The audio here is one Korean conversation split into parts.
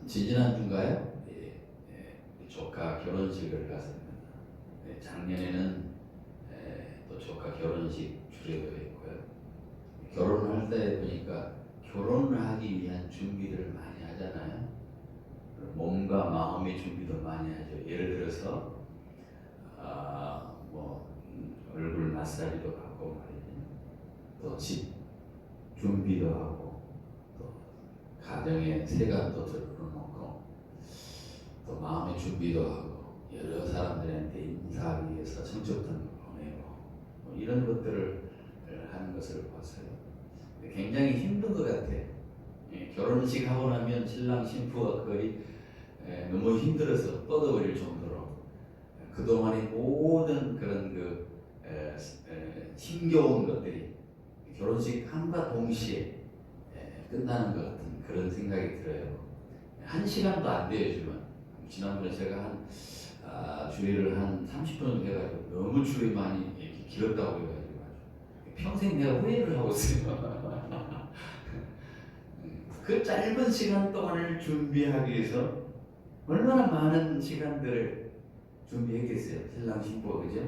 지지난주인가요? 우리 조카 결혼식을 갔습니다. 작년에는 또 조카 결혼식 주례도 했고요. 결혼할 때 보니까 결혼을 하기 위한 준비를 많이 하잖아요. 몸과 마음의 준비도 많이 하죠. 예를 들어서 얼굴 마사지도 받고 말이죠. 또 집 준비도 하고 또 가정에 세간도 들어놓고 또 마음의 준비도 하고 여러 사람들한테 인사하기 위해서 청첩장도 보내고 이런 것들을 하는 것을 봤어요. 굉장히 힘든 것 같아요. 결혼식 하고 나면 신랑 신부가 거의 너무 힘들어서 뻗어버릴 정도로 그동안의 모든 그런 힘겨운 것들이 결혼식 한과 동시에 끝나는 것 같은 그런 생각이 들어요. 1시간도 안 돼요. 지난번에 제가 주례를 한 30분 정도 해가지고 너무 주례 많이 길었다고 해가지고 평생 내가 후회를 하고 있어요. 그 짧은 시간 동안을 준비하기 위해서 얼마나 많은 시간들을 준비했겠어요. 신랑 신부가 그죠?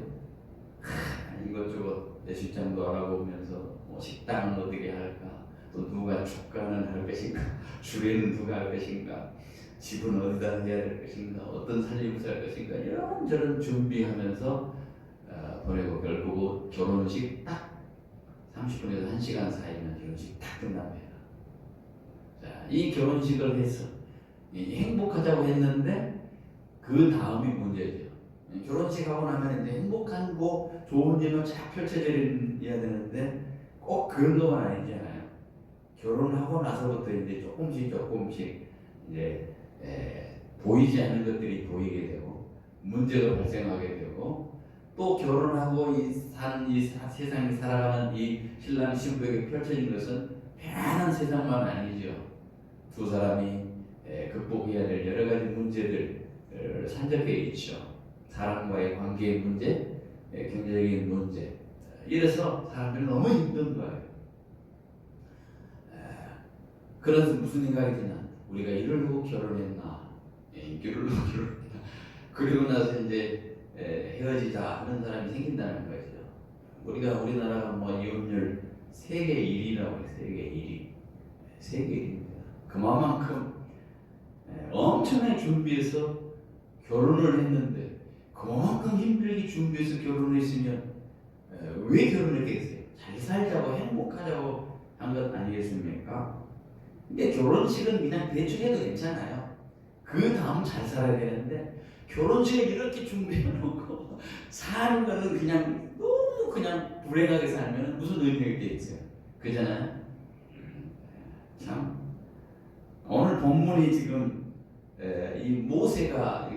이것저것 예식장도 알아보면서 식당은 어떻게 할까, 또 누가 축가는 할 것인가, 주례는 누가 할 것인가, 집은 어디다 해야 될 것인가, 어떤 살림을 할 것인가, 이런저런 준비하면서 보내고 결국 결혼식 딱 30분에서 1시간 사이면 결혼식 딱 끝납니다. 자, 이 결혼식을 해서 행복하자고 했는데 그 다음이 문제죠. 결혼식 하고 나면 이제 행복한 거 좋은 일만 쫙 펼쳐져야 되는데 꼭 그런 것만 아니잖아요. 결혼하고 나서부터 이제 조금씩 이제 보이지 않는 것들이 보이게 되고 문제가 발생하게 되고 또 결혼하고 이 세상에 살아가는 이 신랑 신부에게 펼쳐진 것은 편안한 세상만 아니죠. 두 사람이 극복해야 될 여러 가지 문제들 산적해 있죠. 사람과의 관계의 문제, 경제적인 문제. 이래서 사람들이 너무 힘든 거예요. 그래서 무슨 생각이 드냐? 우리가 이러려고 결혼했나? 이러려고 결혼했나? 그리고 나서 이제 헤어지자 하는 사람이 생긴다는 거죠. 우리나라가 이혼율 세계 1위라고 해요. 세계 1위. 세계 1위입니다. 그만큼 엄청나게 준비해서 결혼을 했는데 그만큼 힘들게 준비해서 결혼을 했으면 왜 결혼했겠어요? 잘 살자고 행복하자고 한 것 아니겠습니까? 근데 결혼식은 그냥 대충 해도 괜찮아요. 그 다음 잘 살아야 되는데 결혼식을 이렇게 준비해놓고 사는 거는 그냥 너무 그냥 불행하게 살면 무슨 의미가 있겠어요? 그잖아요. 참 오늘 본문이 지금 이 모세가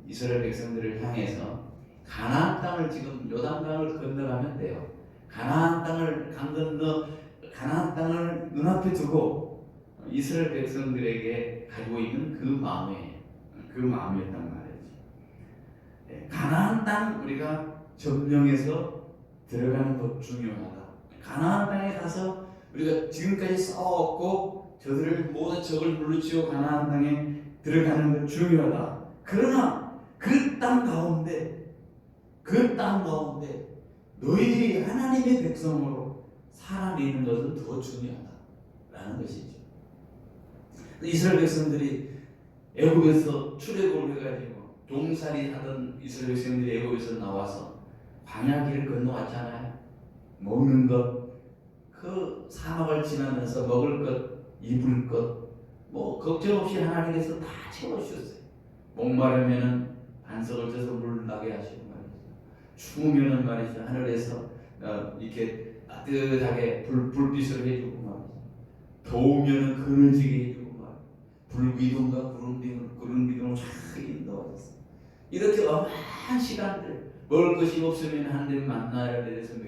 이스라엘 백성들을 향해서 가나안 땅을 지금 요단강을 건너가면 돼요. 가나안 땅을 눈앞에 두고 이스라엘 백성들에게 가지고 있는 그 마음이었단 말이지. 가나안 땅 우리가 점령해서 들어가는 것 중요하다. 가나안 땅에 가서 우리가 지금까지 싸웠고 저들을 모든 적을 물리치고 가나안 땅에 들어가는 것 중요하다. 그러나 그 땅 가운데 너희들이 하나님의 백성으로 살아내는 것은 더 중요하다라는 것이죠. 이스라엘 백성들이 애굽에서 출애굽을 해가지고 종살이 하던 이스라엘 백성들이 애굽에서 나와서 광야길을 건너왔잖아요. 먹는 것, 그 사막을 지나면서 먹을 것, 입을 것, 걱정 없이 하나님께서 다 채워주셨어요. 목마르면은 반석을 쪄서 물 나게 하시고 말이죠. 추우면은 말이죠. 하늘에서 이렇게 따뜻하게 불빛을 해주고 말이죠. 더우면은 그늘지게 해주고 말이죠. 불기둥과 구름기둥을 쫙 인도하셨어요. 이렇게 엄한 시간들, 먹을 것이 없으면 하나님 만나야 돼서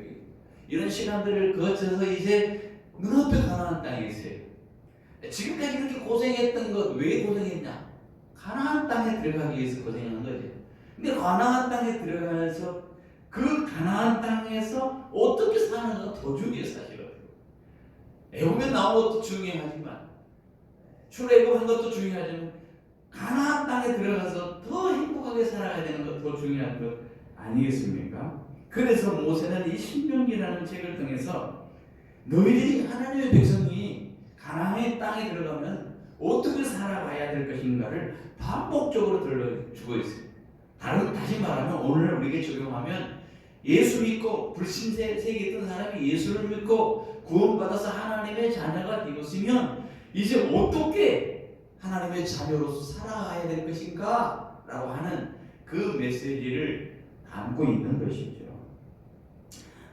이런 시간들을 거쳐서 이제 눈앞에 가나안 땅에 있어요. 지금까지 이렇게 고생했던 것 왜 고생했냐? 가나안 땅에 들어가기 위해서 고생한 거죠. 근데 가나안 땅에 들어가서 그 가나안 땅에서 어떻게 사는가 더 중요해요. 사실은 애굽에 나온 것도 중요하지만 출애굽한 것도 중요하지만 가나안 땅에 들어가서 더 행복하게 살아가야 되는 것도 중요한 것 아니겠습니까? 그래서 모세는 이 신명기라는 책을 통해서 너희들이 하나님의 백성이 가나안의 땅에 들어가면 어떻게 살아가야 될 것인가를 반복적으로 들려주고 있어요. 다시 말하면 오늘 우리에게 적용하면 예수 믿고 불신세 세계에 있던 사람이 예수를 믿고 구원받아서 하나님의 자녀가 되었으면 이제 어떻게 하나님의 자녀로서 살아가야 될 것인가 라고 하는 그 메시지를 담고 있는 것이죠.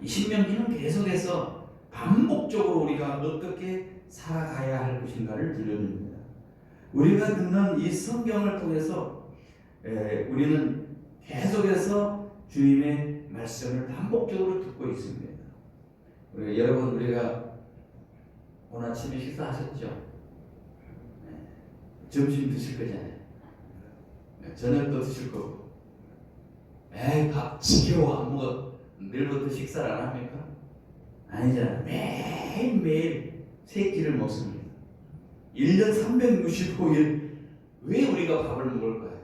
이 신명기는 계속해서 반복적으로 우리가 어떻게 살아가야 할 것인가를 들려줍니다. 우리가 듣는 이 성경을 통해서 우리는 계속해서 주님의 말씀을 반복적으로 듣고 있습니다. 여러분, 우리가 오늘 아침에 식사하셨죠? 점심 드실 거잖아요. 저녁도 드실 거고. 밥 지겨워 안 먹어. 내일부터 식사를 안 합니까? 아니잖아요. 매일매일 세 끼를 먹습니다. 1년 365일 왜 우리가 밥을 먹을까요?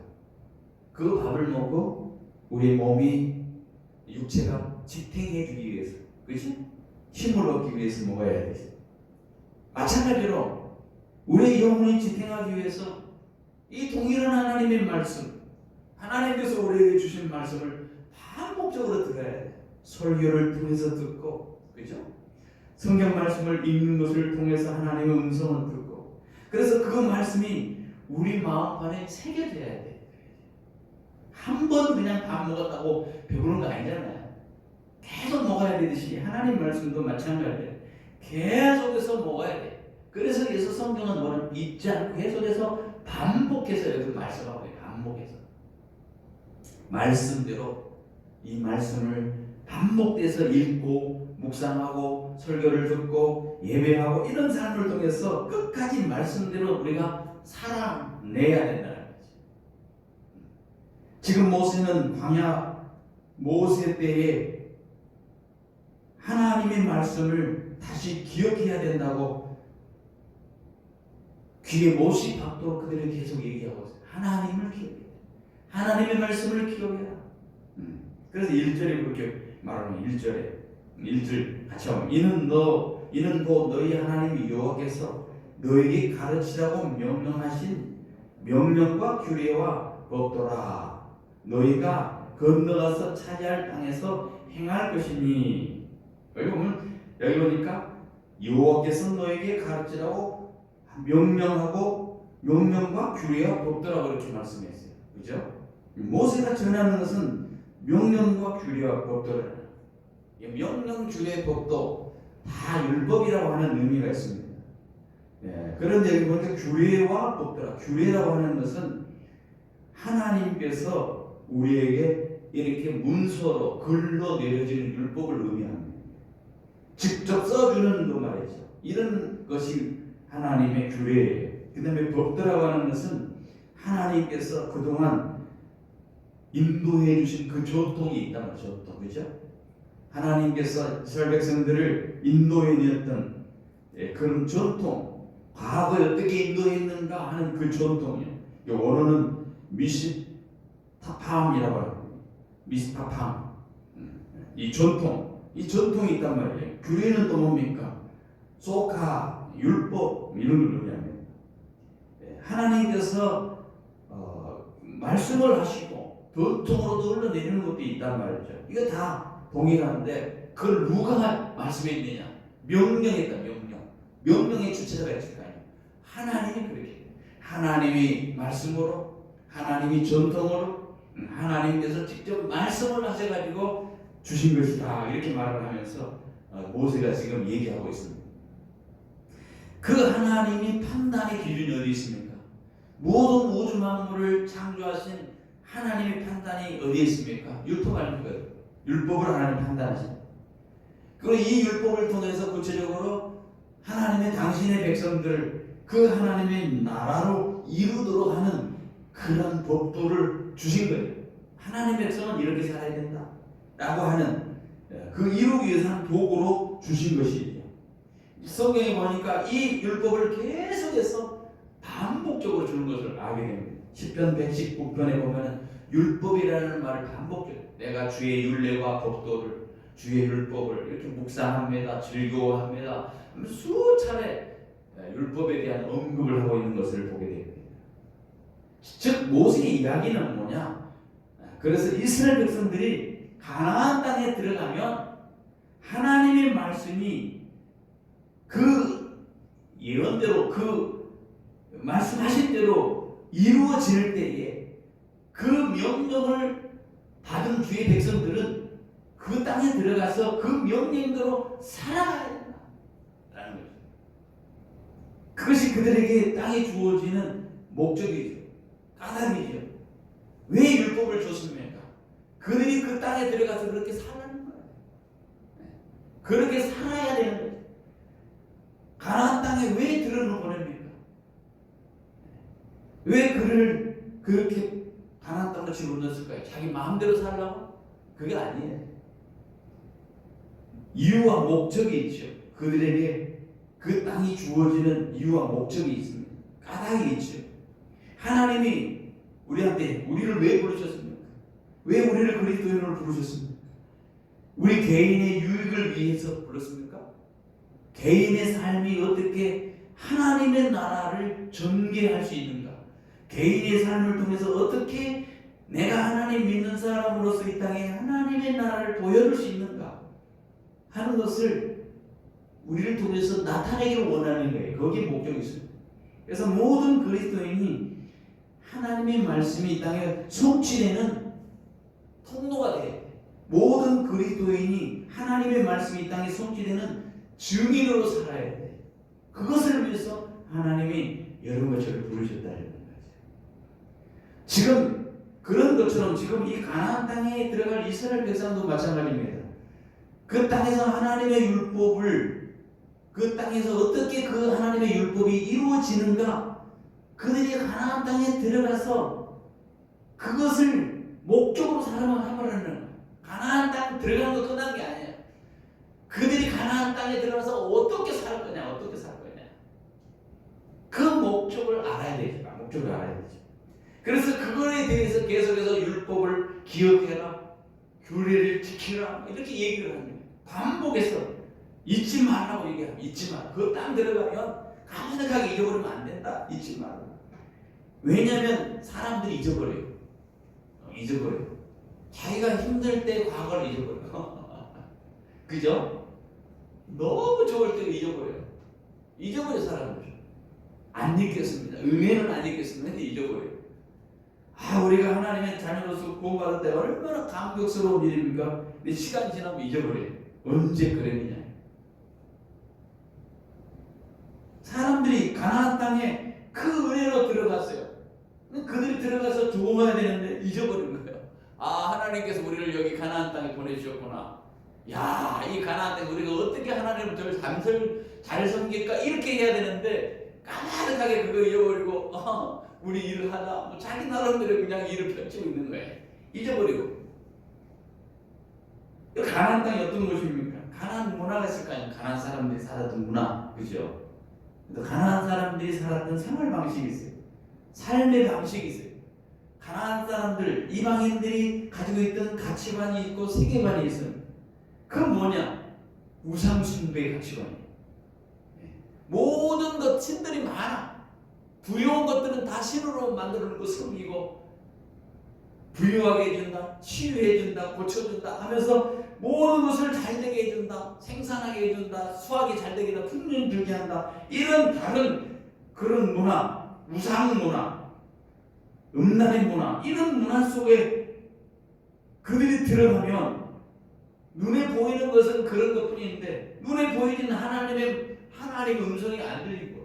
그 밥을 먹고 우리 몸이 육체가 지탱해 주기 위해서, 그렇지? 힘을 얻기 위해서 먹어야 되죠. 마찬가지로 우리 영혼이 지탱하기 위해서 이 동일한 하나님의 말씀, 하나님께서 우리에게 주신 말씀을 반복적으로 들어야 돼요. 설교를 통해서 듣고, 그죠? 성경 말씀을 읽는 것을 통해서 하나님의 음성을 듣고, 그래서 그 말씀이 우리 마음판에 새겨져야 돼. 한 번 그냥 밥 먹었다고 배부른 거 아니잖아요. 계속 먹어야 되듯이 하나님 말씀도 마찬가지예요. 계속해서 먹어야 돼. 그래서 성경은 뭐를 잊지 않고 계속해서 반복해서 여기 말씀하고 있어요. 반복해서 말씀대로 이 말씀을 반복돼서 읽고 묵상하고 설교를 듣고 예배하고 이런 삶을 통해서 끝까지 말씀대로 우리가 살아내야 된다는 거지. 지금 모세는 광야 모세 때에 하나님의 말씀을 다시 기억해야 된다고 귀에 못이 박도록 그들을 계속 얘기하고 있어요. 하나님을 기억해야 돼. 하나님의 말씀을 기억해라. 그래서 1절에 그렇게 말하는 1절 같이 하면 이는 곧 너희 하나님 여호와께서 너에게 가르치라고 명령하신 명령과 규례와 법도라. 너희가 건너가서 차지할 땅에서 행할 것이니. 여기 보니까 여호와께서 너에게 가르치라고 명령하고 명령과 규례와 법도라고 이렇게 말씀했어요. 그죠? 모세가 전하는 것은 명령과 규례와 법도라는, 명령, 규례, 법도 다 율법이라고 하는 의미가 있습니다. 그런데 여기 보니까 규례와 법도라. 규례라고 하는 것은 하나님께서 우리에게 이렇게 문서로 글로 내려지는 율법을 의미합니다. 직접 써주는 그 말이죠. 이런 것이 하나님의 규례예요. 그 다음에 법도라고 하는 것은 하나님께서 그동안 인도해 주신 그 전통이 있단 말이죠. 전통, 그죠? 하나님께서 이스라엘 백성들을 인도해 내었던 그런 전통, 과거에 어떻게 인도했는가 하는 그 전통이요. 이 원어는 미시타팜이라고 합니다. 미시타팜. 이 전통이 있단 말이에요. 규례는 또 뭡니까? 소카, 율법 이런 걸 의미합니다. 하나님께서 말씀을 하시고 전통으로도 흘러내리는 것도 있단 말이죠. 이거 다 동일한데 그걸 누가 말씀했느냐? 명령했다. 명령의 주체자가 있을 거 아니에요. 하나님이 그렇게, 하나님이 말씀으로, 하나님이 전통으로, 하나님께서 직접 말씀을 하셔가지고 주신 것이다, 이렇게 말을 하면서 모세가 지금 얘기하고 있습니다. 그 하나님이 판단의 기준이 어디 있습니까? 모든 우주 만물을 창조하신 하나님의 판단이 어디에 있습니까? 율법 아닙니까? 율법을 하나님 판단하십니다. 그리고 이 율법을 통해서 구체적으로 하나님의 당신의 백성들을 그 하나님의 나라로 이루도록 하는 그런 법도를 주신 거예요. 하나님의 백성은 이렇게 살아야 된다 라고 하는, 그 이루기 위해서 한 도구로 주신 것이죠. 성경에 보니까 이 율법을 계속해서 반복적으로 주는 것을 알게 됩니다. 시편 119편에 보면 율법이라는 말을 반복적으로 내가 주의 율례와 법도를 주의 율법을 이렇게 묵상합니다. 즐거워합니다. 수차례 율법에 대한 언급을 하고 있는 것을 보게 됩니다. 즉 모세의 이야기는 뭐냐? 그래서 이스라엘 백성들이 가나안 땅에 들어가면 하나님의 말씀이 그 예언대로 그 말씀하신 대로 이루어질 때에 그 명령을 받은 주의 백성들은 그 땅에 들어가서 그 명령대로 살아가야 된다라는 거죠. 그것이 그들에게 땅에 주어지는 목적이죠. 까닭이죠. 왜 율법을 줬습니까? 그들이 그 땅에 들어가서 그렇게 살라는 거예요. 그렇게 살아야 되는 거예요. 가나안 땅에 왜 들어는 보냅니까? 왜 그를 그렇게 가나안 땅으로 집어넣었을까요? 자기 마음대로 살라고? 그게 아니에요. 이유와 목적이 있죠. 그들에게 그 땅이 주어지는 이유와 목적이 있습니다. 까닭이 있죠. 하나님이 우리한테 우리를 왜 부르셨습니까? 왜 우리를 그리스도인으로 부르셨습니까? 우리 개인의 유익을 위해서 불렀습니까? 개인의 삶이 어떻게 하나님의 나라를 전개할 수 있는가? 개인의 삶을 통해서 어떻게 내가 하나님 믿는 사람으로서 이 땅에 하나님의 나라를 보여줄 수 있는가 하는 것을 우리를 통해서 나타내기를 원하는 거예요. 거기에 목적이 있습니다. 그래서 모든 그리스도인이 하나님의 말씀이 이 땅에 성취되는 통로가 돼요. 모든 그리스도인이 하나님의 말씀이 이 땅에 성취되는 증인으로 살아야 돼. 그것을 위해서 하나님이 여러분과 저를 부르셨다는 거죠. 지금 그런 것처럼 지금 이 가나안 땅에 들어갈 이스라엘 백성도 마찬가지입니다. 그 땅에서 하나님의 율법을 그 땅에서 어떻게 그 하나님의 율법이 이루어지는가? 그들이 가나안 땅에 들어가서 그것을 목적으로 살아가는 거예요. 가나안 땅 들어가는 거 끝난 게 아니에요. 그들이 가나안 땅에 들어가서 어떻게 살 거냐, 어떻게 살 거냐. 그 목적을 알아야 되죠. 목적을 알아야 되죠. 그래서 그거에 대해서 계속해서 율법을 기억해라, 규례를 지키라 이렇게 얘기를 하는 거예요. 반복해서 잊지 말라고 얘기해요. 잊지 마. 그 땅 들어가면 가만하게 잊어버리면 안 된다. 잊지 말라. 왜냐하면 사람들이 잊어버려요. 잊어버려요. 자기가 힘들 때 과거를 잊어버려요. 그죠? 너무 좋을 때 잊어버려요. 잊어버려 사람들. 안 잊겠습니다. 은혜는 안 잊겠습니다. 잊어버려요. 우리가 하나님의 자녀로서 구원받을 때 얼마나 감격스러운 일입니까? 근데 시간 지나면 잊어버려요. 언제 그랬느냐. 사람들이 가나안 땅에 그 은혜로 들어갔어요. 그들이 들어가서 조공해야 되는데 잊어버린 거예요. 하나님께서 우리를 여기 가나안 땅에 보내주셨구나. 야, 이 가나안 땅에 우리가 어떻게 하나님을 잘 섬길까 이렇게 해야 되는데 까마득하게 그거 잊어버리고 우리 일을 하다 자기 나름대로 그냥 일을 펼치고 있는 거예요. 잊어버리고. 가나안 땅이 어떤 곳입니까? 가나안 문화가 있을까요? 가나안 사람들이 살았던 문화, 그죠? 가나안 사람들이 살았던 생활 방식이 있어요. 삶의 방식이 있어요. 가나안 사람들, 이방인들이 가지고 있던 가치관이 있고 세계관이 있어요. 그건 뭐냐? 우상 숭배의 가치관이에요. 모든 것 신들이 많아. 부유한 것들은 다 신으로 만들어 놓고 섬기고 부유하게 해준다, 치유해준다, 고쳐준다 하면서 모든 것을 잘되게 해준다, 생산하게 해준다, 수확이 잘되게 한다, 풍년 들게 한다. 이런 다른 그런 문화, 우상 문화, 음란의 문화, 이런 문화 속에 그들이 들어가면 눈에 보이는 것은 그런 것뿐인데 눈에 보이는 하나님의 음성이 안 들리고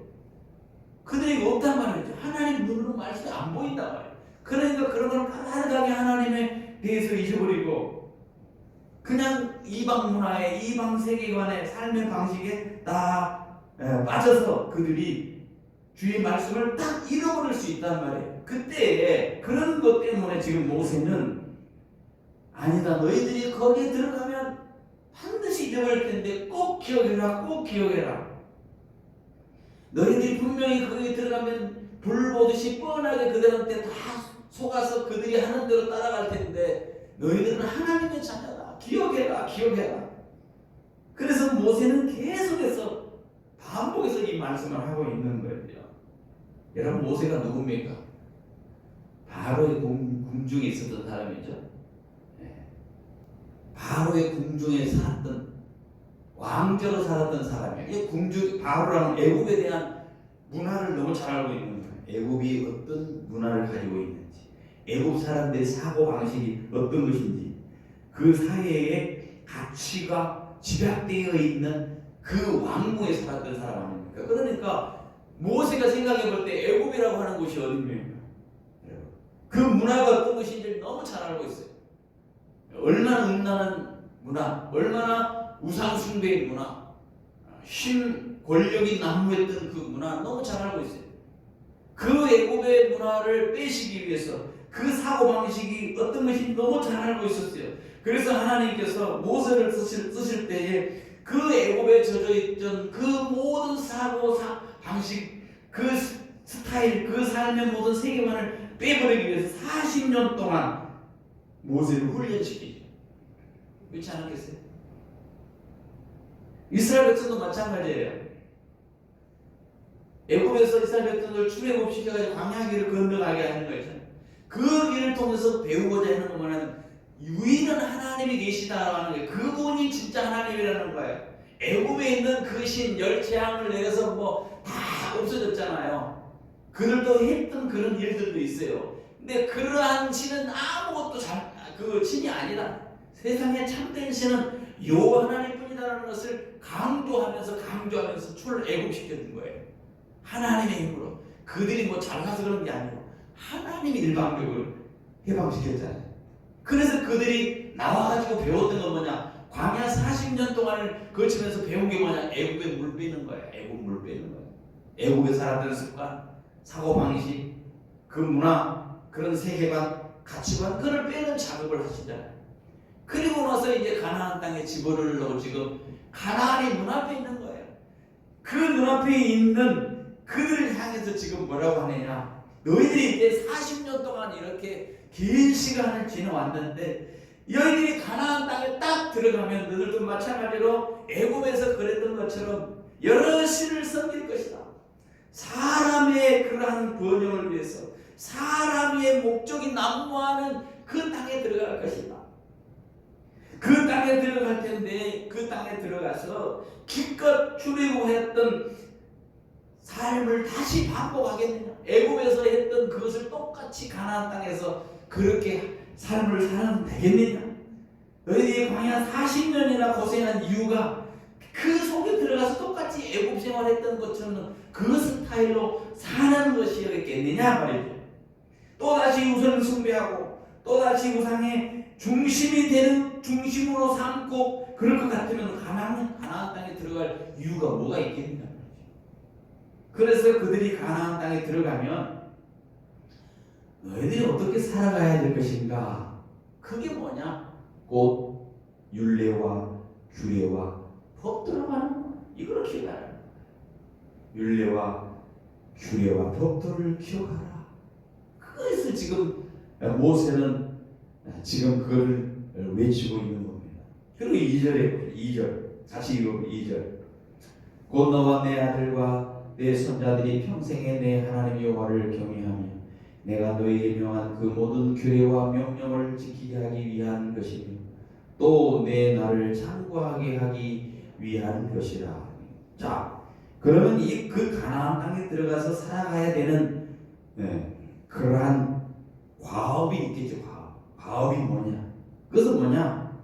그들이 없단 말이죠. 하나님 눈으로 말씀이 안 보인단 말이에요. 그러니까 그런 걸 까마득하게 하나님에 대해서 잊어버리고 그냥 이방 문화에 이방 세계관의 삶의 방식에 다 빠져서 그들이 주의 말씀을 딱 잃어버릴 수 있단 말이에요. 그때 그런 것 때문에 지금 모세는 아니다, 너희들이 거기에 들어가면 반드시 잊어버릴 텐데 꼭 기억해라, 꼭 기억해라. 너희들이 분명히 거기에 들어가면 불보듯이 뻔하게 그들한테 다 속아서 그들이 하는 대로 따라갈 텐데 너희들은 하나님의 자녀다. 기억해라, 기억해라. 그래서 모세는 계속해서 반복해서 이 말씀을 하고 있는 거예요. 여러분, 모세가 누굽니까? 바로의 궁중에 있었던 사람이죠. 바로의 궁중에 살았던, 왕자로 살았던 사람이에요. 바로라는 애굽에 대한 문화를 너무 잘 알고 있는 거예요. 애굽이 어떤 문화를 가지고 있는지, 애굽 사람들의 사고 방식이 어떤 것인지, 그 사회의 가치가 집약되어 있는 그 왕궁에 살았던 사람 아닙니까? 그러니까 모세가 생각해 볼 때 애굽이라고 하는 곳이 어디입니까? 그 문화가 어떤 것인지 너무 잘 알고 있어요. 얼마나 음란한 문화, 얼마나 우상 숭배의 문화, 힘, 권력이 난무했던 그 문화 너무 잘 알고 있어요. 그 애굽의 문화를 빼시기 위해서 그 사고방식이 어떤 것인지 너무 잘 알고 있었어요. 그래서 하나님께서 모세를 쓰실 때에 그 애굽에 젖어있던 그 모든 방식, 그 스타일, 그 삶의 모든 세계관을 빼버리기 위해서 40년 동안 모세를 훈련시키죠. 그렇지 않겠어요? 이스라엘 백성도 마찬가지예요. 애굽에서 이스라엘 백성을 출애굽시켜가지고 광야길을 건너가게 하는 거죠. 그 길을 통해서 배우고자 하는 것은 유일한 하나님이 계시다라는 거예요. 그분이 진짜 하나님이라는 거예요. 애굽에 있는 그 신 열재앙을 내려서 뭐 다 없어졌잖아요. 그들도 했던 그런 일들도 있어요. 근데 그러한 신은 아무것도 그 신이 아니다. 세상에 참된 신은 여호와 하나님뿐이다라는 것을 강조하면서 출애굽시켰던 거예요. 하나님의 힘으로. 그들이 뭐 잘나서 그런 게 아니고 하나님이 일방적으로 해방시켰잖아요. 그래서 그들이 나와가지고 배웠던 건 뭐냐? 광야 40년 동안을 거치면서 배운 게 뭐냐? 애굽에 물 빼는 거예요. 애굽 물 빼는 거예요. 애굽에 살았던 습관, 사고방식, 그 문화, 그런 세계관, 가치관, 그걸 빼는 작업을 하시잖아요. 그리고 나서 이제 가나안 땅에 집어넣으려고 지금 가나안이 눈앞에 있는 거예요. 그 눈앞에 있는 그들을 향해서 지금 뭐라고 하느냐? 너희들이 이제 40년 동안 이렇게 긴 시간을 지나왔는데 너희들이 가나안 땅에 딱 들어가면 너희들도 마찬가지로 애굽에서 그랬던 것처럼 여러 신을 섬길 것이다. 사람의 그러한 번영을 위해서 사람의 목적이 난무하는 그 땅에 들어갈 것이다. 그 땅에 들어갈 텐데 그 땅에 들어가서 기껏 출애굽했던 삶을 다시 반복하겠느냐? 애굽에서 했던 그것을 똑같이 가나안 땅에서 그렇게 삶을 살아도 되겠느냐? 너희들이 광야 40년이나 고생한 이유가 그 속에 들어가서 똑같이 애굽 생활했던 것처럼 그 스타일로 사는 것이었겠느냐 말이죠. 또다시 우상을 숭배하고 또다시 우상의 중심으로 삼고 그럴 것 같으면 가나안 땅에 들어갈 이유가 뭐가 있겠느냐. 그래서 그들이 가나안 땅에 들어가면 너희들이 어떻게 살아가야 될 것인가? 그게 뭐냐? 곧 율례와 규례와 법도라고 하는 거야. 이걸 기억하라. 율례와 규례와 법도를 기억하라. 그래서 지금 모세는 지금 그걸 외치고 있는 겁니다. 그리고 2절 다시 읽어보면 2절 곧 너와 내 아들과 내 손자들이 평생에 내 하나님 여호와를 경외하며 내가 너희에게 명한 그 모든 규례와 명령을 지키게 하기 위한 것이며 또 내 나를 창구하게 하기 위한 것이라. 자, 그러면 그 가나안 땅에 들어가서 살아가야 되는 그러한 과업이 있겠죠. 과업이 뭐냐? 그것은 뭐냐?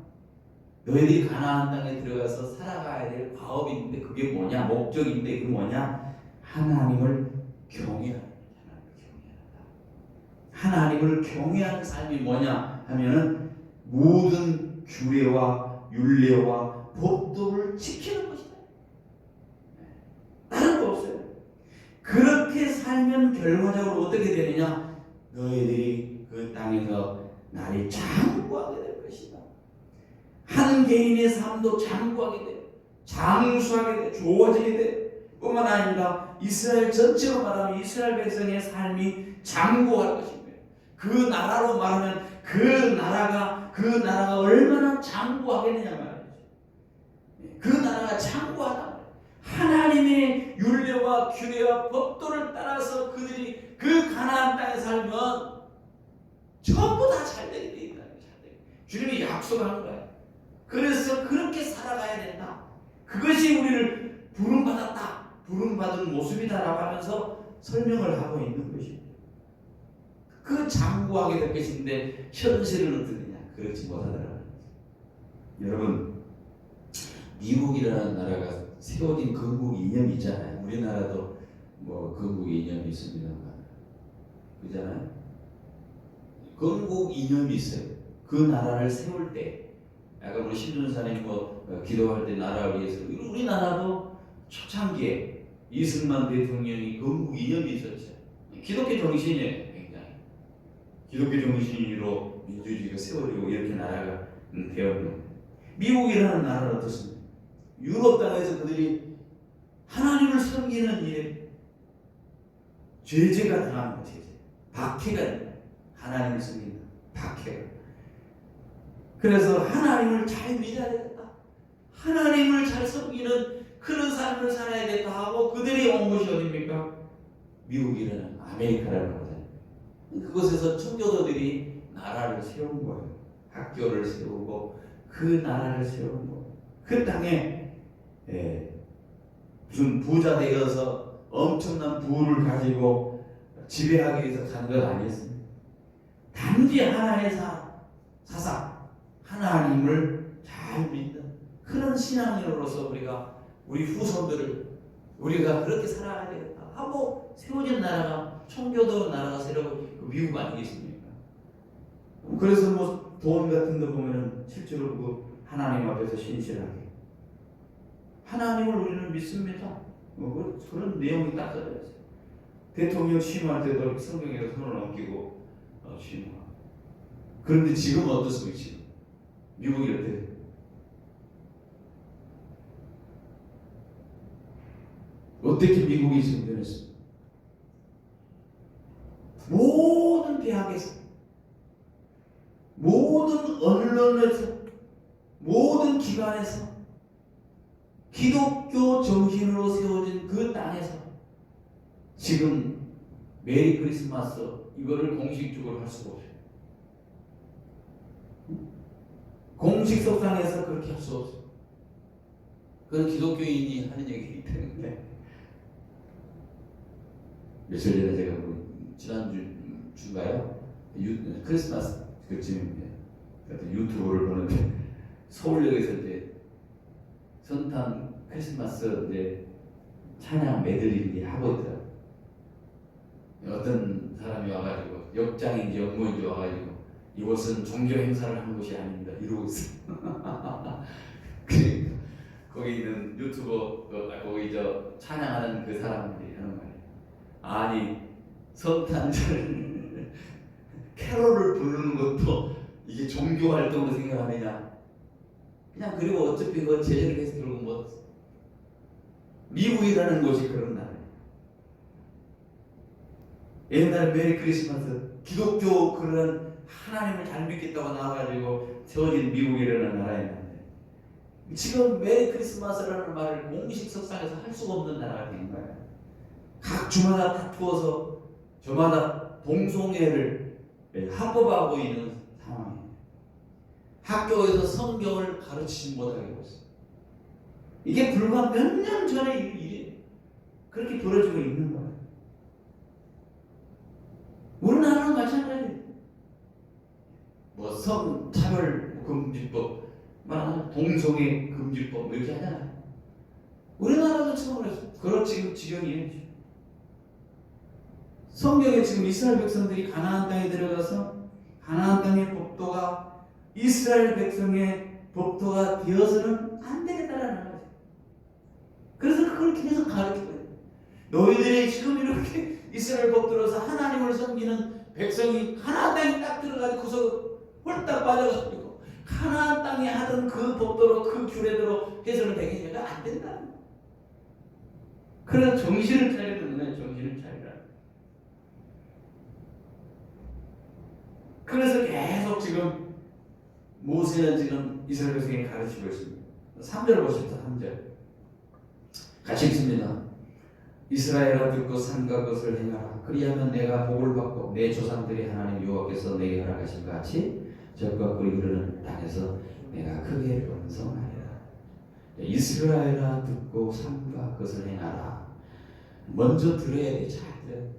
너희들이 가나안 땅에 들어가서 살아가야 될 과업이 있는데 그게 뭐냐? 목적인데 그게 뭐냐? 하나님을 경외하는. 하나님을 경외하는 삶이 뭐냐 하면은 모든 규례와 율례와 법도를 지키는 것이다. 다른 거 없어요. 그렇게 살면 결과적으로 어떻게 되느냐? 너희들이 그 땅에서 날이 장구하게 될 것이다. 한 개인의 삶도 장구하게 돼, 장수하게 돼, 좋아지게 돼. 뿐만 아니라 이스라엘 전체로 말하면 이스라엘 백성의 삶이 장구할 것입니다. 그 나라로 말하면 그 나라가 얼마나 장구하겠느냐 말이죠. 그 나라가 장구하다. 하나님의 율례와 규례와 법도를 따라서 그들이 그 가나안 땅에 살면 전부 다 잘되게 돼 있다. 주님이 약속한 거예요. 그래서 그렇게 살아가야 된다. 그것이 우리를 부름받았다. 부름받은 모습이다라고 하면서 설명을 하고 있는 것입니다. 그 장구하게 될 것인데 현실은 어떠느냐? 그렇지 못하더라고요. 여러분, 미국이라는 나라가 세워진 건국 이념이 있잖아요. 우리나라도 뭐 건국 이념이 있습니다만, 그잖아요. 건국 이념이 있어요. 그 나라를 세울 때, 아까 우리 신준사님 기도할 때 나라를 위해서 우리나라도 초창기에 이승만 대통령이 건국 이념이 있었죠. 기독교 정신이에요. 굉장히 기독교 정신으로 민주주의가 세워지고 이렇게 나라가 되었는. 미국이라는 나라는 어떻습니까? 유럽 땅에서 그들이 하나님을 섬기는 일에 죄가 당하는 거죠. 박해가 있는 하나님을 섬기는 박해가. 그래서 하나님을 잘 믿어야 되겠다. 하나님을 잘 섬기는 그런 삶을 살아야겠다 하고 그들이 온 곳이 어디입니까? 미국이라는 아메리카라는 거잖아요. 그곳에서 청교도들이 나라를 세운 거예요. 학교를 세우고 그 나라를 세운 거예요. 그 땅에 무슨 부자 되어서 엄청난 부를 가지고 지배하기 위해서 간 건 아니었습니다. 단지 하나의 사상, 하나님을 잘 믿는 그런 신앙인으로서 우리 후손들을 우리가 그렇게 살아가야 되겠다 하고 세워진 나라가 청교도 나라가 세워진 그 미국 아니겠습니까? 그래서 뭐 돈 같은 거 보면은 실제로 그 하나님 앞에서 신실하게 하나님을 우리는 믿습니다. 뭐 그런 내용이 딱 써져 있어요. 대통령 취임할 때도 성경에서 손을 얹기고 취임하고. 그런데 지금은 어떻습니까? 지금 미국이 어때요? 어떻게 미국이 지금 변했습니까? 모든 대학에서, 모든 언론에서, 모든 기관에서 기독교 정신으로 세워진 그 땅에서 지금 메리 크리스마스 이거를 공식적으로 할 수가 없어요. 공식 석상에서 그렇게 할 수 없어요. 그건 기독교인이 하는 얘기이기 때문에. 며칠 전에 제가 지난주인가요? 크리스마스 그쯤에 유튜브를 보는데 서울역에서 이제 성탄 크리스마스 이제 찬양 메들리 하고 있더라고요. 어떤 사람이 와가지고 역장인지 역모인지 와가지고 이곳은 종교 행사를 하는 곳이 아닙니다 이러고 있어요. 거기 있는 유튜버 거기 찬양하는 그 사람들이 하는 말이에요. 아니 성탄절 캐롤을 부르는 것도 이게 종교 활동으로 생각하느냐? 그냥 그리고 어차피 그 제재를 해서 결국 뭐 미국이라는 곳이 그런 나라예요. 옛날에 메리 크리스마스 기독교 그런 하나님을 잘 믿겠다고 나와가지고 세워진 미국이라는 나라였는데 지금 메리 크리스마스라는 말을 공식 석상에서 할 수가 없는 나라가 된 거예요. 각 주마다 다투어서 저마다 동성애를 합법화하고 있는 상황이에요. 학교에서 성경을 가르치지 못하게 하고 있어요. 이게 불과 몇 년 전의 일이에요. 그렇게 벌어지고 있는 거예요. 우리나라는 마찬가지예요. 뭐 성차별 금지법, 동성애 금지법 이렇게 하잖아요. 우리나라도 처음으로 그런 지금 지경이에요. 성경에 지금 이스라엘 백성들이 가나안 땅에 들어가서 가나안 땅의 법도가 이스라엘 백성의 법도가 되어서는 안 되겠다라는 거죠. 그래서 그걸 계속 가르치고 있어요. 너희들이 지금 이렇게 이스라엘 법도로서 하나님을 섬기는 백성이 가나안 땅에 딱 들어가지고서 홀딱 빠져가지고 가나안 땅에 하던 그 법도로 그 규례대로 해서는 되겠냐가 안 된다는 거예요. 그래서 정신을 차리는 거예요. 정신을 차리라. 그래서 계속 지금 모세는 지금 이스라엘 백성에게 가르치고 있습니다. 3절 보십시오. 3절 같이 읽습니다. 이스라엘아 듣고 삼가 것을 행하라. 그리하면 내가 복을 받고 내 조상들이 하나님 여호와께서 내게 허락하신 것 같이 젖과 꿀이 흐르는 땅에서 내가 크게 번성하리라. 이스라엘아 듣고 삼가 것을 행하라. 먼저 들어야 돼. 잘 들어야 돼.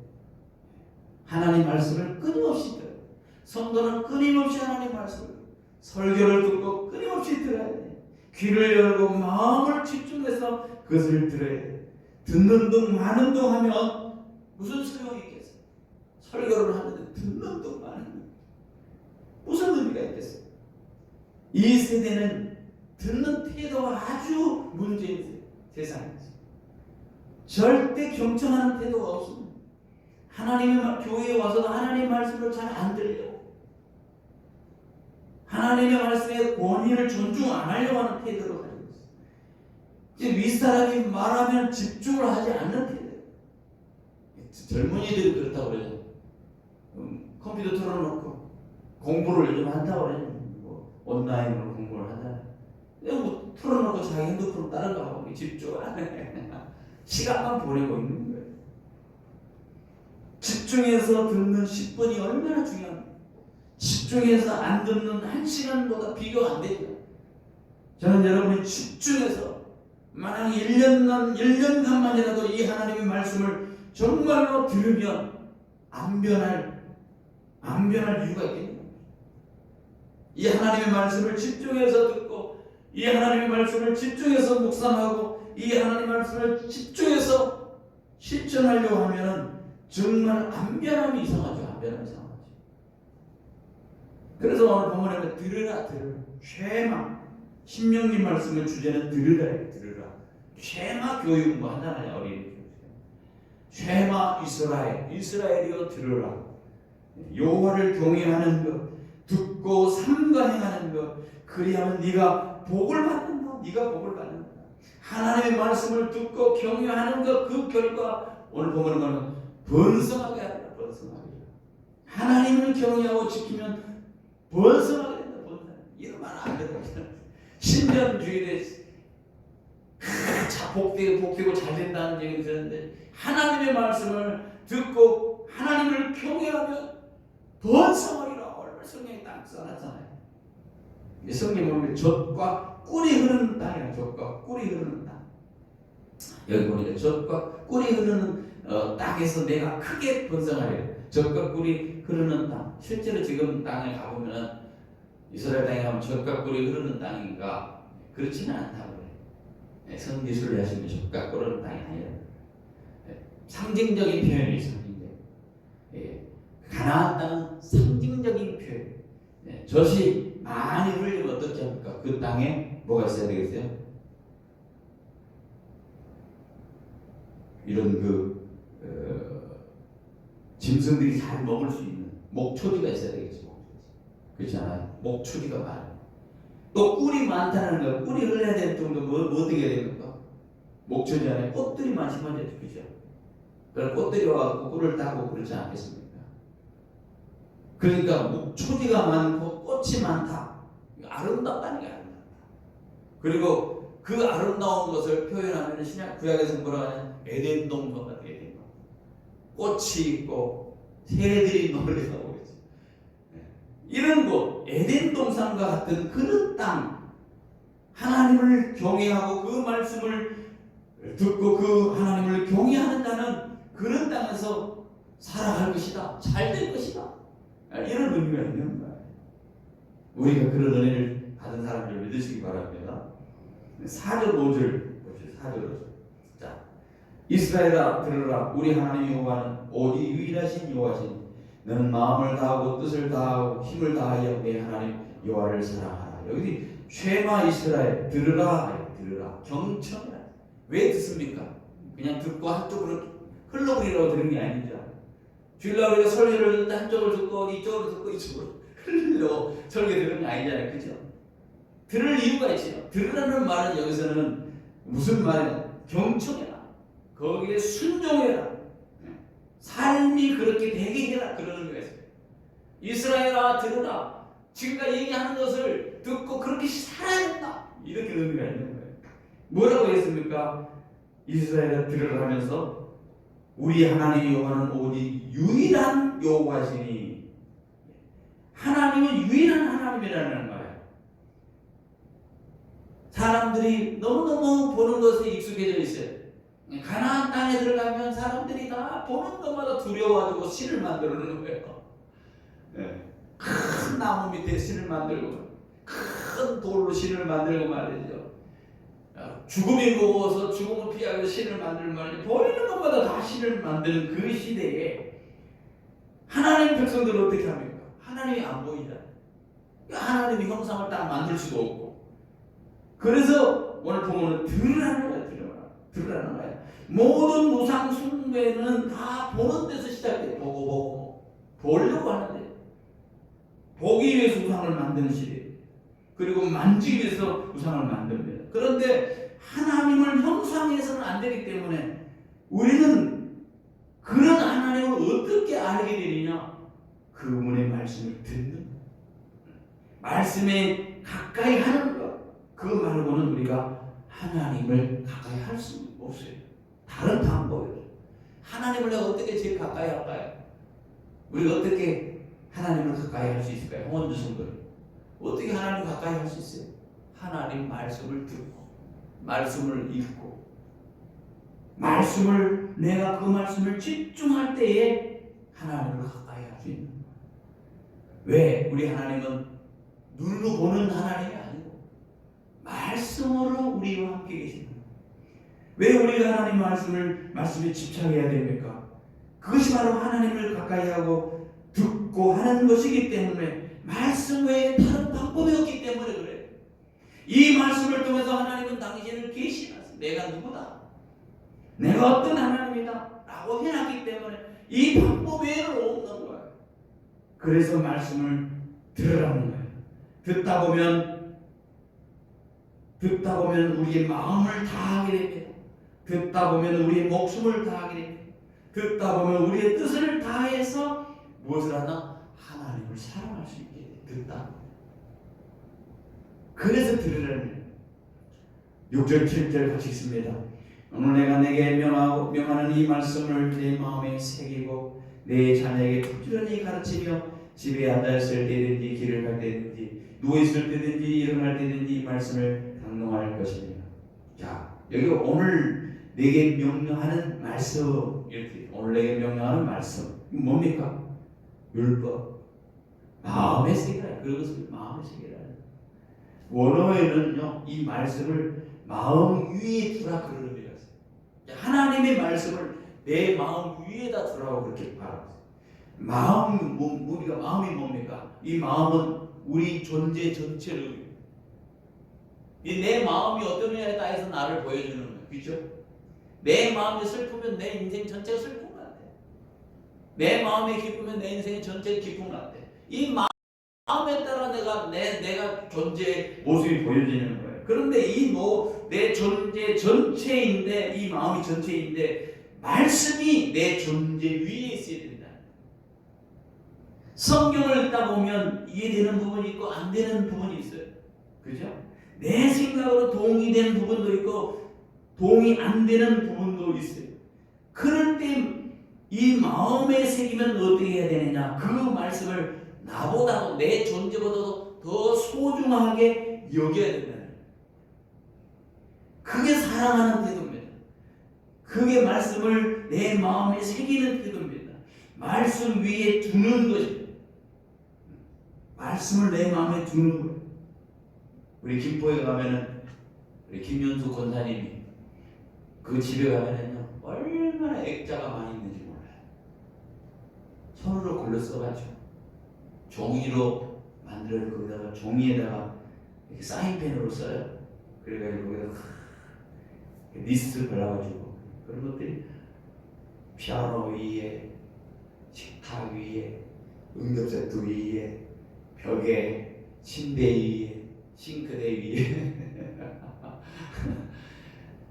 하나님 말씀을 끊임없이 들어야 돼. 성도는 끊임없이 하나님 말씀을 설교를 듣고 끊임없이 들어야 돼. 귀를 열고 마음을 집중해서 그것을 들어야 돼. 듣는 둥 마는 둥 하면 무슨 소용이 있겠어요? 설교를 하는데 듣는 둥 마는 둥 무슨 의미가 있겠어요? 이 세대는 듣는 태도가 아주 문제인 세상이죠. 절대 경청하는 태도가 없습니다. 하나님의 교회에 와서도 하나님의 말씀을 잘 안 들려요. 하나님의 말씀의 권위를 존중 안 하려고 하는 태도를 가지고 있어요. 이제 윗사람이 말하면 집중을 하지 않는 태도. 젊은이들이 그렇다고 그래요. 컴퓨터 틀어놓고 공부를 요즘 한다고 그래요. 뭐 온라인으로 공부를 하잖아요. 뭐 틀어놓고 자기 핸드폰 다른 거 하고 집중을 안 해. 시간만 보내고 있는 거예요. 집중해서 듣는 10분이 얼마나 중요합니까? 집중해서 안 듣는 1시간보다 비교가 안 되죠. 저는 여러분이 집중해서 만약 1년간만이라도 이 하나님의 말씀을 정말로 들으면 안 변할 이유가 있겠네요. 이 하나님의 말씀을 집중해서 듣고 이 하나님의 말씀을 집중해서 묵상하고 이 하나님의 말씀을 집중해서 실천하려고 하면 정말 안 변함이 이상하죠. 안 변함이 이상하죠. 그래서 오늘 본문에 들으라. 쉐마 신명기 말씀의 주제는 들으라. 쉐마 교육 뭐 하잖아요. 어린이 쉐마 이스라엘이여 들으라. 여호와를 경외하는 것 듣고 삼가 행하는 것 그리하면 네가 복을 받는다. 하나님의 말씀을 듣고 경외하는 것 그 결과 오늘 보면 뭐는 번성하게 하리라. 하나님을 경외하고 지키면 번성하게 된다. 이런 말 안 된다. 신전주의에 복되고 잘 된다는 얘기 들었는데 하나님의 말씀을 듣고 하나님을 경외하면 번성하리라. 얼마나 성경에 딱 써놨잖아요. 성경에 보면 젖과 꿀이 흐르는 땅이야. 젖과 꿀이 흐르는 땅. 여기 보니까 젖과 꿀이 흐르는 땅에서 내가 크게 번성하리라. 젖과 꿀이 흐르는 땅. 실제로 지금 땅에 가보면 이스라엘 땅에 가면 젖과 꿀이 흐르는 땅인가? 그렇지는 않다고 그래요. 성기술을 하시면 젖과 꿀 흐르는 땅이 아니라 상징적인 표현이 상징적. 가나안 땅은 상징적인 표현. 젖이 많이 흘리면 어떻게 합니까? 그 땅에 뭐가 있어야 되겠어요? 이런 짐승들이 잘 먹을 수 있는 목초지가 있어야 되겠죠. 그렇지 않아요? 목초지가 많아요. 또 꿀이 많다는 거, 꿀이 흘러야 될 정도 뭐 어떻게 해야 됩니까? 목초지 안에 꽃들이 많이 심어져요. 그죠? 그럼 꽃들이 와서 꿀을 따고 그러지 않겠습니까? 그러니까 목초지가 많고 꽃이 많다. 아름답다는 게 아름답다. 그리고 그 아름다운 것을 표현하면 신약 구약에서 뭐라 하냐? 에덴 동산 같은 에덴. 꽃이 있고 새들이 놀래하고 있어. 이런 곳 에덴 동산과 같은 그런 땅, 하나님을 경외하고 그 말씀을 듣고 그 하나님을 경외하는 자는 그런 땅에서 살아갈 것이다. 잘 될 것이다. 이런 의미가 있는 거예요. 우리가 그런 은혜를 받은 사람들 믿으시기 바랍니다. 4절 5절 보세요. 4절. 자, 이스라엘아 들으라. 우리 하나님 여호와는 오직 유일하신 여호와시니 너는 마음을 다하고 뜻을 다하고 힘을 다하여 내 하나님 여호와를 사랑하라. 여기 쉐마 이스라엘 들으라. 경청이라. 왜 듣습니까? 그냥 듣고 한쪽으로 흘러버리라고 들은 게 아니죠. 주일날 우리가 설교를 듣는데 한쪽을 듣고 이쪽으로 듣고 이쪽으로 흘리려고 설교 들은 게 아니잖아요. 그죠? 들을 이유가 있죠. 들으라는 말은 여기서는 무슨 말이냐? 경청해라. 거기에 순종해라. 삶이 그렇게 되게 해라. 그러는 거예요. 이스라엘아 들으라. 지금까지 얘기하는 것을 듣고 그렇게 살아야 된다. 이렇게 의미가 있는 거예요. 뭐라고 했습니까? 이스라엘아 들으라 하면서 우리 하나님 여호와는 오직 유일한 여호와시니, 하나님은 유일한 하나님이라는 말이에요. 사람들이 너무너무 보는 것에 익숙해져 있어요. 가나안 땅에 들어가면 사람들이 다 보는 것마다 두려워가지고 신을 만들어 놓는 거예요. 큰 나무 밑에 신을 만들고, 큰 돌로 신을 만들고 말이죠. 죽음이 무거워서 죽음을 피하고 신을 만들고 말이죠. 보이는 것마다 다 신을 만드는 그 시대에 하나님 백성들은 어떻게 합니까? 하나님이 안 보이잖아요. 하나님이 형상을 딱 만들 수도 없고. 그래서 오늘 보면은 들으라는 거예요. 들으라는 거예요. 모든 우상 숭배는 다 보는 데서 시작돼요. 보고 보려고 하는데, 보기 위해서 우상을 만드는 시대, 그리고 만지기 위해서 우상을 만듭니다. 그런데 하나님을 형상해서는 안 되기 때문에 우리는 그런 하나님을 어떻게 알게 되느냐? 그분의 말씀을 듣는, 말씀에 가까이 하는 것, 그 말고는 우리가 하나님을 가까이 할 수 없어요. 다른 방법이에요. 하나님을 내가 어떻게 제일 가까이 할까요? 우리가 어떻게 하나님을 가까이 할 수 있을까요? 홍원주 성도님, 어떻게 하나님을 가까이 할 수 있어요? 하나님 말씀을 듣고, 말씀을 읽고, 말씀을, 내가 그 말씀을 집중할 때에 하나님을 가까이 할 수 있는 거예요. 왜? 우리 하나님은 눈으로 보는 하나님이 아니고 말씀으로 우리와 함께 계시는 거예요. 왜 우리가 하나님 말씀에 집착해야 됩니까? 그것이 바로 하나님을 가까이 하고 듣고 하는 것이기 때문에, 말씀 외에 다른 방법이 없기 때문에 그래요. 이 말씀을 통해서 하나님은 당신을 계시하세요. 내가 누구다, 내가 어떤 하나님이다 라고 해놨기 때문에 이 방법 외에는 없는 거예요. 그래서 말씀을 들으라는 거예요. 듣다 보면 우리의 마음을 다하게 됩니다. 듣다 보면 우리의 목숨을 다하게 됩니다. 듣다 보면 우리의 뜻을 다해서 무엇을 하나? 하나님을 사랑할 수 있게 돼요. 듣다. 그래서 들으라는 거예요. 6절 7절 같이 읽습니다. 오늘 내가 내게 명하는 이 말씀을 내 마음에 새기고 내 자녀에게 부지런히 가르치며 집에 앉아있을 때든지 길을 갈 때든지 누워있을 때든지 일어날 때든지 이 말씀을 강론할 것입니다. 자, 여기 오늘 내게 명령하는 말씀, 이렇게 오늘 내게 명령하는 말씀, 이거 뭡니까? 율법. 마음에 새기라. 그것을 마음에 새기라. 원어에는요, 이 말씀을 마음 위에 두라 그러는 의미가 있어요. 하나님의 말씀을 내 마음 위에다 두라고 그렇게 말합니다. 우리가 마음이 뭡니까? 이 마음은 우리 존재 전체를, 내 마음이 어떤 면에 따라서 나를 보여주는 거예요. 그렇죠? 내 마음이 슬프면 내 인생 전체가 슬픈 것 같아. 내 마음이 기쁘면 내 인생 전체가 기쁜 것 같아. 이 마음에 따라 내가 존재의 모습이 보여지는 거예요. 그런데 내 존재 전체인데, 이 마음이 전체인데 말씀이 내 존재 위에 있어야 된다. 성경을 읽다 보면 이해되는 부분이 있고 안 되는 부분이 있어요. 그죠? 내 생각으로 동의되는 부분도 있고 동의 안 되는 부분도 있어요. 그럴 때 이 마음에 새기면 어떻게 해야 되느냐? 그 말씀을 나보다도, 내 존재보다도 더 소중하게 여겨야 된다는 거예요. 그게 사랑하는 태도입니다. 그게 말씀을 내 마음에 새기는 태도입니다. 말씀 위에 두는 것입니다. 말씀을 내 마음에 두는 거예요. 우리 김포에 가면은 우리 김윤수 권사님이 그 집에 가면은요, 얼마나 액자가 많이 있는지 몰라요. 손으로 글로 써가지고 종이로 만들어 거기다가 종이에다가 이렇게 사인펜으로 써요. 그래가지고 거기다가 리스트 발라가지고, 그런 것들이 피아노 위에, 식탁 위에, 응접세트 위에, 벽에, 침대 위에, 싱크대 위에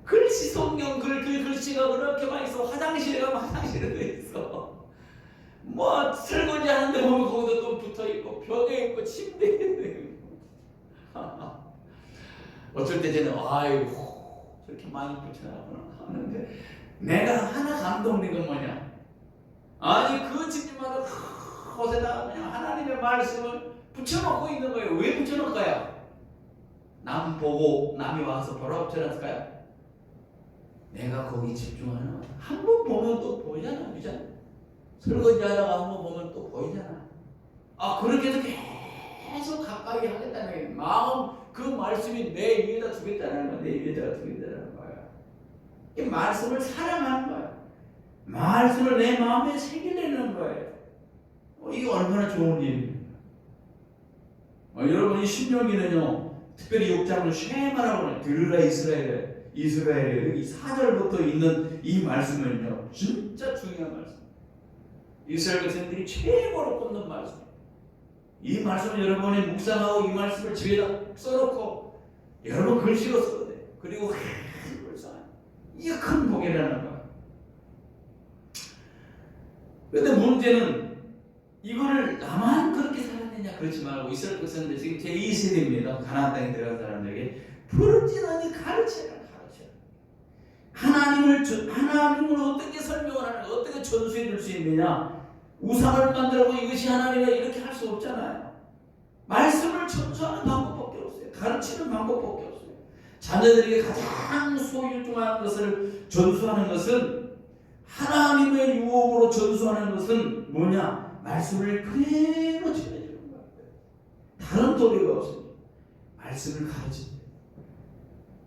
글 글씨 성경 글씨가 그렇게 많이 있어. 화장실에 가면 화장실에 돼 있어. 뭐 설거지 하는데 보면 거기다 또 붙어 있고 벽에 있고 침대에 있고. 어쩔 때 쟤는 아이고 저렇게 많이 붙여놨구나 하는데 내가 하나 감동된 건 뭐냐? 아니 그 집집마다 곳에다 그냥 하나님의 말씀을 붙여놓고 있는 거예요. 왜 붙여놓을까요? 남 보고 남이 와서 보라고 붙여놨을까요? 내가 거기 집중하는 한 번 보면 또 보이잖아, 그죠? 설거지 하다가 한 번 보면 또 보이잖아. 아 그렇게 해서 계속 가까이 하겠다는 마음 그 말씀이 내 위에다 두겠다는 거야. 내 위에다 두겠다는 거야. 이 말씀을 사랑하는 거야. 말씀을 내 마음에 새기려는 거예요. 이게 얼마나 좋은 일입니까? 여러분 이 신명기는요 특별히 6장을 쉐마라고 해요. 들으라 이스라엘에 이 4절부터 있는 이 말씀은요 진짜 중요한 말씀. 이스라엘 백성들이 최고로 꼽는 말씀. 이 말씀을 여러분이 묵상하고 이 말씀을 집에다 써놓고 여러분 글씨로 써도 돼요. 그리고 이게 큰 복이라는 거야. 그런데 문제는 이거를 나만 그렇게 살았느냐 그렇지 말고 이스라엘 백성들 지금 제2세대입니다. 가나안 땅에 들어간 사람들에게 부르짖으니 가르쳐라. 하나님을 어떻게 설명을 하는가, 어떻게 전수해 줄 수 있느냐? 우상을 만들고 이것이 하나님이라 이렇게 할 수 없잖아요. 말씀을 전수하는 방법밖에 없어요. 가르치는 방법밖에 없어요. 자녀들에게 가장 소유중한 것을 전수하는 것은 하나님의 유업으로 전수하는 것은 뭐냐? 말씀을 그대로 전해주는 거예요. 다른 도리가 없습니다. 말씀을 가르칩니다.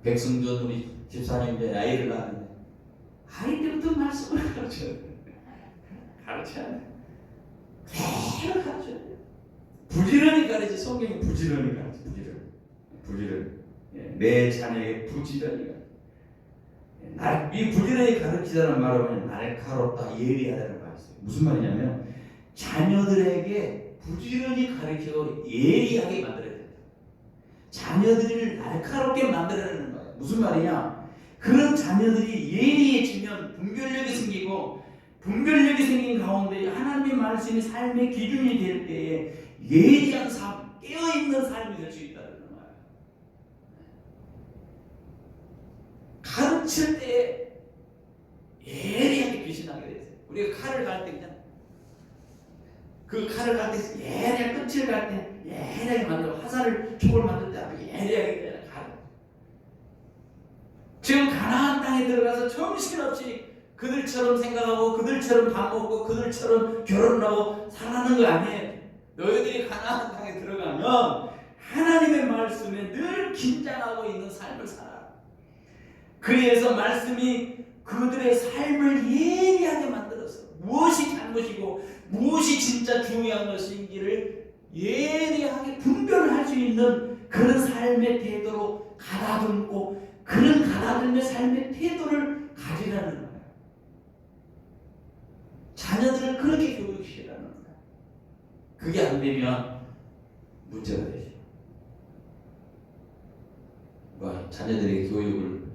백성전 우리 집사님이 아이를 낳았는데 아이 때부터 말씀을 가르쳐야 돼. 가르쳐야 돼. 계속 가르쳐야 돼. 부지런히 가르치. 성경이 부지런히 가르치. 부지런히. 내 자녀에게 부지런히 가르치. 이 부지런히 가르치자는 말은 날카롭다, 예리하다는 말이 있어요. 무슨 말이냐면 자녀들에게 부지런히 가르치고 예리하게 만들어야 된다. 자녀들을 날카롭게 만들어내는 거예요. 무슨 말이냐? 그런 자녀들이 예리해지면 분별력이 생기고 분별력이 생긴 가운데 하나님의 말씀이 삶의 기준이 될 때에 예리한 삶, 깨어있는 삶이 될 수 있다는 거예요. 가르칠 때 예리하게 귀신하게 되어요. 우리가 칼을 갈 때 그냥 그 칼을 갈 때 예리하게 끝을 갈 때 예리하게 만들고 화살을 촉을 만들 때 예리하게 되는 칼. 지금 가나안 땅에 들어가서 정신없이 그들처럼 생각하고 그들처럼 밥 먹고 그들처럼 결혼을 하고 살아가는 거 아니에요. 너희들이 가나안 땅에 들어가면 하나님의 말씀에 늘 긴장하고 있는 삶을 살아. 그래서 말씀이 그들의 삶을 예리하게 만들어서 무엇이 잘못이고 무엇이 진짜 중요한 것인지를 예리하게 분별할 수 있는 그런 삶의 태도로 가다듬고 그런 가다듬는 삶의 태도를 가지라는 거예요. 자녀들을 그렇게 교육시키라는 거예요. 그게 안 되면 문제가 되죠. 자녀들의 교육을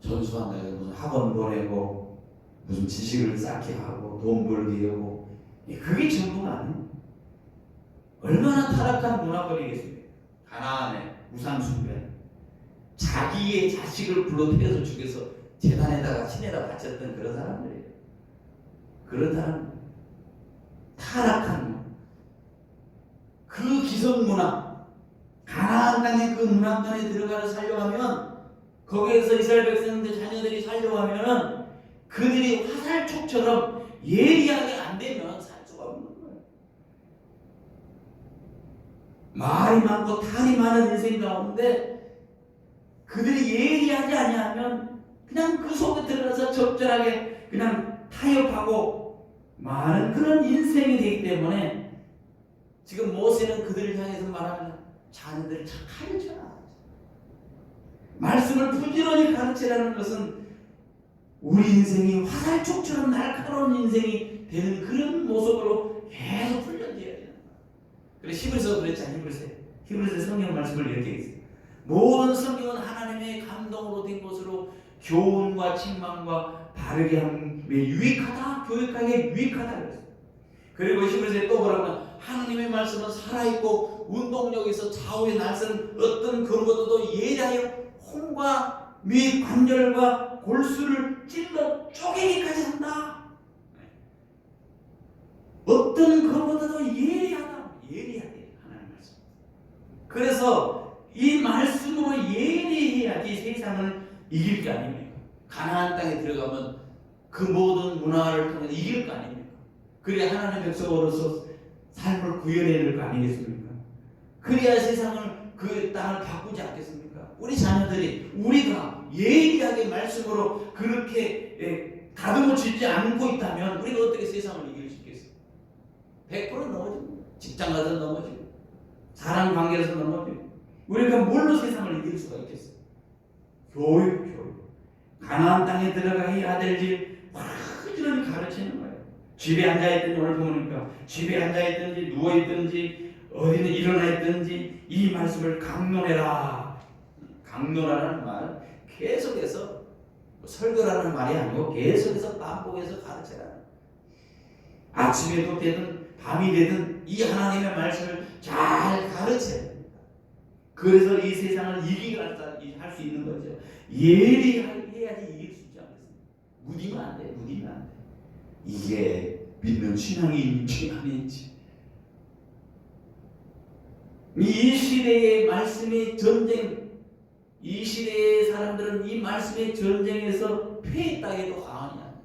전수한다 해서 무슨 학원 보내고 무슨 지식을 쌓게 하고 돈 벌게 하고 그게 전부가 아니에요. 얼마나 타락한 문화권이겠습니까? 가나안의 우상 숭배, 자기의 자식을 불러 태워서 죽여서 제단에다가 신에다 바쳤던 그런 사람들이에요. 그런 사람, 타락한 그 기성 문화, 가나안 땅의 그 문화권에 들어가서 살려가면 거기에서 이스라엘 백성들 자녀들이 살려고 하면은 그들이 화살촉처럼 예리하게 안 되면 살 수가 없는 거예요. 말이 많고 탈이 많은 인생 가운데 그들이 예리하지 아니하면 그냥 그 속에 들어가서 적절하게 그냥 타협하고 많은 그런 인생이 되기 때문에 지금 모세는 그들을 향해서 말하면 자녀들을 잘 가르쳐라. 말씀을 부지런히 가르치라는 것은 우리 인생이 화살촉처럼 날카로운 인생이 되는 그런 모습으로 계속 훈련되어야 되는 거예요. 그래서 히브리서 그랬잖아요. 히브리서 성경 말씀을 이렇게 했어요. 모든 성경은 하나님의 감동으로 된 것으로 교훈과 책망과 바르게 함에 유익하다, 교육하기에 유익하다 그랬어요. 그리고 히브리서에 또 뭐라고 하면 하나님의 말씀은 살아있고 운동력이 있어 좌우의 날선 어떤 그런 것도 예리하여 혼과 및 관절과 골수를 찔러 쪼개기까지 한다. 어떤 것보다도 예리하게 하나님 말씀. 그래서 이 말씀으로 예리해야지 세상을 이길 게 아닙니까? 가나안 땅에 들어가면 그 모든 문화를 통해 이길 거 아닙니까? 그래야 하나님의 백성으로서 삶을 구현해야 될 거 아니겠습니까? 그래야 세상을 그 땅을 바꾸지 않겠습니까? 우리 자녀들이 우리가 예리하게 말씀으로 그렇게 다듬어 주지 않고 있다면 우리가 어떻게 세상을 이길 수 있겠어요? 100% 넘어지고 직장 가서 넘어지고 사람 관계에서 넘어지고 우리가 뭘로 세상을 이길 수가 있겠어요? 교육. 가나안 땅에 들어가야 될 일 확실히 가르치는 거예요. 집에 앉아있든지 오늘 보니까 집에 앉아있든지 누워있든지 어디는 일어나있든지 이 말씀을 강론해라. 강론하라는 말은 계속해서 설교라는 말이 아니고 계속해서 반복해서 가르쳐라. 아침에도 되든 밤이 되든 이 하나님의 말씀을 잘 가르쳐야 됩니다. 그래서 이 세상을 이기게 할 수 있는 거죠. 예리해야지 이길 수 있지 않겠습니까? 무디면 안 돼. 이게 믿는 신앙인지 아닌지. 이 시대의 말씀의 전쟁, 이 시대의 사람들은 이 말씀의 전쟁에서 패했다 해도 과언이 아니에요.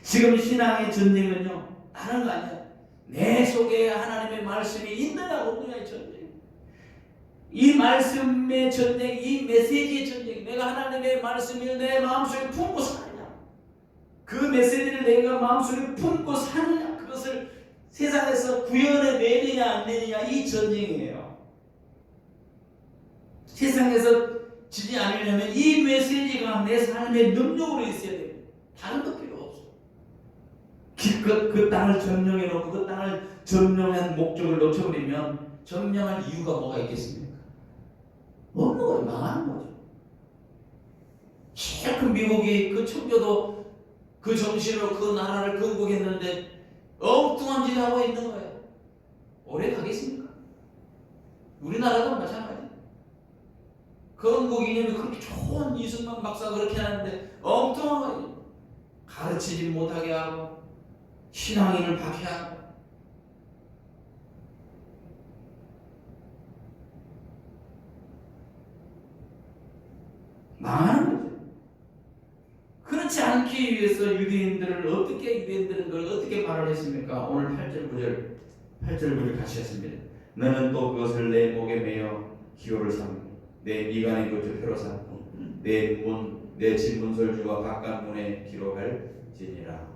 지금 신앙의 전쟁은요, 다른 거 아니야. 내 속에 하나님의 말씀이 있느냐 없느냐의 전쟁. 이 말씀의 전쟁, 이 메시지의 전쟁. 내가 하나님의 말씀을 내 마음속에 품고 사느냐, 그 메시지를 내가 마음속에 품고 사느냐, 그것을 세상에서 구현해 내느냐 안 내느냐, 이 전쟁이에요. 세상에서 지지 않으려면 이 메시지가 내 삶의 능력으로 있어야 돼요. 다른 것 필요 없어. 기껏 그 땅을 점령해 놓고 그 땅을 점령한 목적을 놓쳐버리면 점령할 이유가 뭐가 있겠습니까? 없는 거예요. 망하는 거죠. 제일 큰 미국이 그 청교도 그 정신으로 그 나라를 건국했는데 엉뚱한 짓을 하고 있는 거예요. 오래 가겠습니까? 우리나라도 마찬가지. 건국 이념이 그렇게 좋은 이승만 박사가 그렇게 하는데 엉뚱한 거예요. 가르치지 못하게 하고 신앙인을 박해하고. 망하는 거죠. 그렇지 않기 위해서 유대인들은 그걸 어떻게 말을 했습니까? 오늘 8절 9절 같이 했습니다. 너는 또 그것을 내 목에 매어 기호를 삼고 내 미간의 끝을 표로 삼고 내 집 문설주와 바깥 문에 기록할지니라.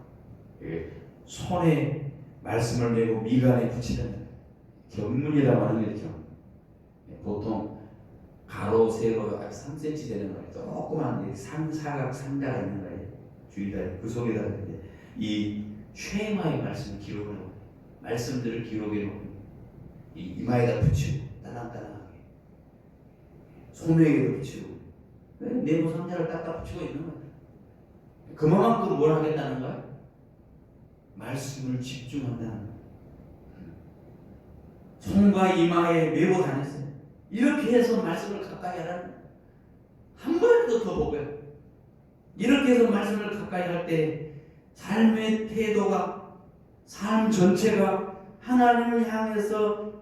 손에 말씀을 메고 미간에 붙이는 견문이라고 하는 거죠. 보통 가로 세로 3cm 되는 거예요. 조그만 사각 상자가 있는 거예요. 주위에 그 속에다가 이 쉐마의 말씀을 기록을 하고 말씀들을 기록해 놓고 이마에다 붙이고 따랑따랑하게 손에게도 붙이고 네모 상자를 딱딱 붙이고 있는 거예요. 그만큼 뭘 하겠다는 거야? 말씀을 집중한다는 거예요. 손과 이마에 메고 다녔어요. 이렇게 해서 말씀을 가까이 하라는 거예요. 한 번이라도 더 보고요. 이렇게 해서 말씀을 가까이 할 때 삶의 태도가, 삶 전체가 하나님을 향해서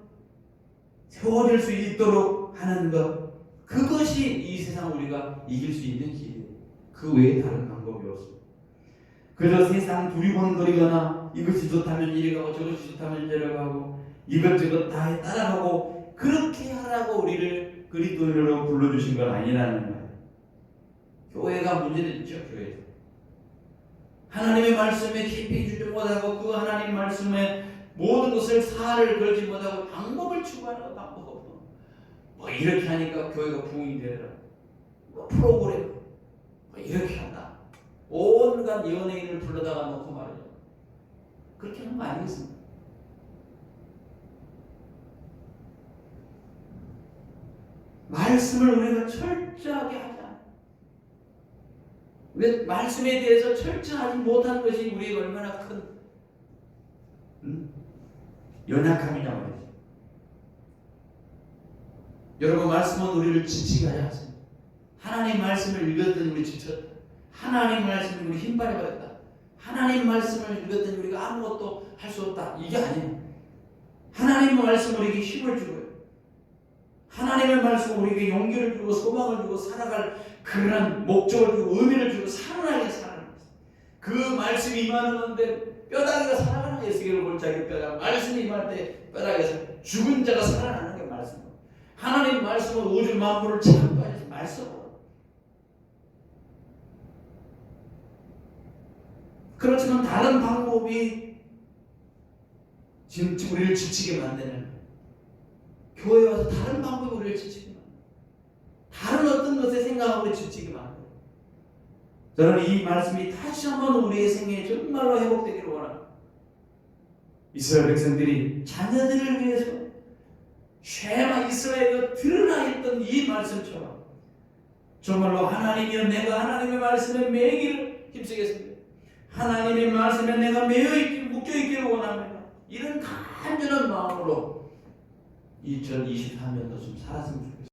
세워질 수 있도록 하는 것, 그것이 이 세상 우리가 이길 수 있는 길이에요. 그 외에 다른 방법이 없습니다. 그래서 세상 두리번거리거나 이것이 좋다면 이리 가고 저것이 좋다면 저리 가고 이것저것 다 따라가고 그렇게 하라고 우리를 그리스도인으로 불러주신 건 아니라는 거예요. 교회가 문제는 있죠. 교회도 하나님의 말씀에 깊이 주지 못하고 그 하나님 말씀에 모든 것을 사활을 걸지 못하고 방법을 추구하는 방법 없고 뭐 이렇게 하니까 교회가 부흥이 되더라. 뭐 프로그램 뭐 이렇게 한다. 온갖 연예인을 불러다가 놓고 말이죠. 그렇게 하는 거 아니겠습니까? 말씀을 우리가 철저하게 하자. 왜 말씀에 대해서 철저하지 못한 것이 우리에게 얼마나 큰 연약함이냐 말이죠. 여러분, 말씀은 우리를 지치게 하지 않습니다. 하나님 말씀을 읽었더니 우리 지쳤다. 하나님 말씀을 우리 힘 빠져버렸다. 하나님 말씀을 읽었더니 우리가 아무것도 할 수 없다. 이게 아니에요. 하나님의 말씀은 우리에게 힘을 주고요. 하나님의 말씀은 우리에게 용기를 주고 소망을 주고 살아갈 그런 목적을 주고 의미를 주고 살아나게 살아나는 거예요. 그 말씀이 임하는 건데 뼈다귀가 살아가는 거예요. 에스겔 골짜기 뼈다귀. 말씀이 임할 때 뼈다귀가 죽은 자가 살아나는 게 말씀이에요. 하나님 말씀은 우주 만물을 창조하셔서 말씀으로. 그렇지만 다른 방법이 지금 우리를 지치게 만드는 거예요. 교회 와서 다른 방법이 우리를 지치게 만들어요. 다른 어떤 것에 생각하고 우리를 지치게 만들어요. 저는 이 말씀이 다시 한번 우리의 생애에 정말로 회복되기를 원합니다. 이스라엘 백성들이 자녀들을 위해서 쉐마 이스라엘에 드러나 있던 이 말씀처럼 정말로 하나님이여 내가 하나님의 말씀에 매이기를 힘쓰겠습니다. 하나님의 말씀에 내가 매여있기를 묶여있기를 원합니다. 이런 간절한 마음으로 2023년도 좀 살았으면 좋겠습니다.